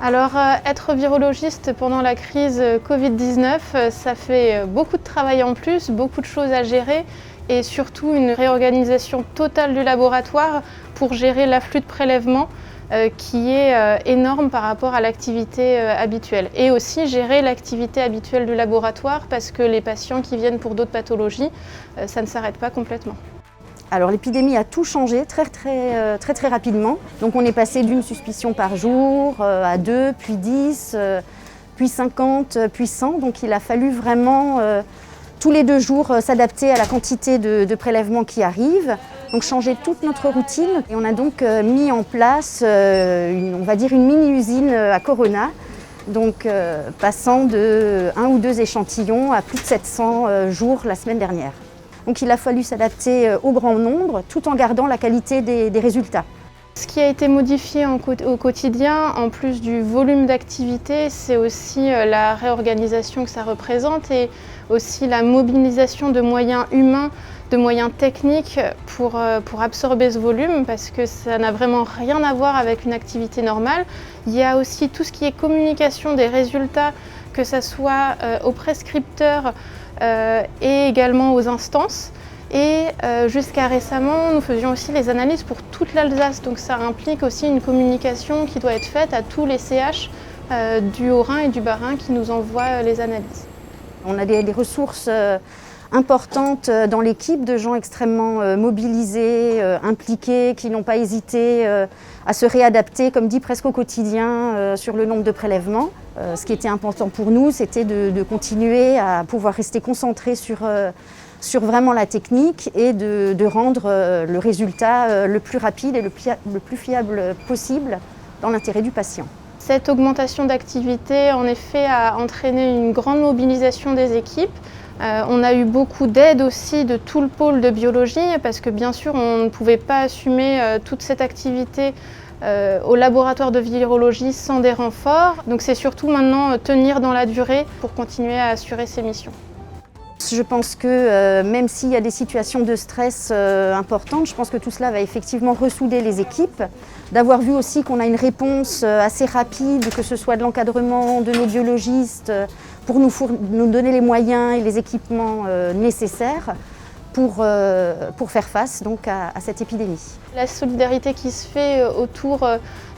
Alors, être virologiste pendant la crise Covid-19, ça fait beaucoup de travail en plus, beaucoup de choses à gérer et surtout une réorganisation totale du laboratoire pour gérer l'afflux de prélèvements qui est énorme par rapport à l'activité habituelle. Et aussi gérer l'activité habituelle du laboratoire parce que les patients qui viennent pour d'autres pathologies, ça ne s'arrête pas complètement. Alors l'épidémie a tout changé très rapidement. Donc on est passé d'une suspicion par jour à 2, puis 10, puis 50, puis 100. Donc il a fallu vraiment tous les 2 jours s'adapter à la quantité de prélèvements qui arrivent. Donc changer toute notre routine. Et on a donc mis en place, on va dire une mini-usine à Corona. Donc passant de 1 ou 2 échantillons à plus de 700 jours la semaine dernière. Donc il a fallu s'adapter au grand nombre tout en gardant la qualité des résultats. Ce qui a été modifié au quotidien, en plus du volume d'activité, c'est aussi la réorganisation que ça représente et aussi la mobilisation de moyens humains, de moyens techniques pour absorber ce volume parce que ça n'a vraiment rien à voir avec une activité normale. Il y a aussi tout ce qui est communication des résultats, que ce soit aux prescripteurs et également aux instances. Et jusqu'à récemment, nous faisions aussi les analyses pour toute l'Alsace. Donc ça implique aussi une communication qui doit être faite à tous les CH du Haut-Rhin et du Bas-Rhin qui nous envoient les analyses. On a des ressources importantes dans l'équipe, de gens extrêmement mobilisés, impliqués, qui n'ont pas hésité à se réadapter, comme dit, presque au quotidien sur le nombre de prélèvements. Ce qui était important pour nous, c'était de continuer à pouvoir rester concentrés sur vraiment la technique et de rendre le résultat le plus rapide et le plus fiable possible dans l'intérêt du patient. Cette augmentation d'activité, en effet, a entraîné une grande mobilisation des équipes. On a eu beaucoup d'aide aussi de tout le pôle de biologie parce que bien sûr, on ne pouvait pas assumer toute cette activité au laboratoire de virologie sans des renforts. Donc c'est surtout maintenant tenir dans la durée pour continuer à assurer ces missions. Je pense que même s'il y a des situations de stress importantes, je pense que tout cela va effectivement ressouder les équipes. D'avoir vu aussi qu'on a une réponse assez rapide, que ce soit de l'encadrement de nos biologistes, pour nous donner les moyens et les équipements nécessaires pour faire face donc, à cette épidémie. La solidarité qui se fait autour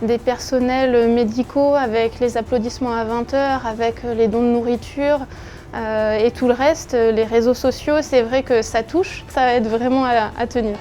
des personnels médicaux avec les applaudissements à 20h, avec les dons de nourriture, et tout le reste, les réseaux sociaux, c'est vrai que ça touche, ça aide vraiment à tenir.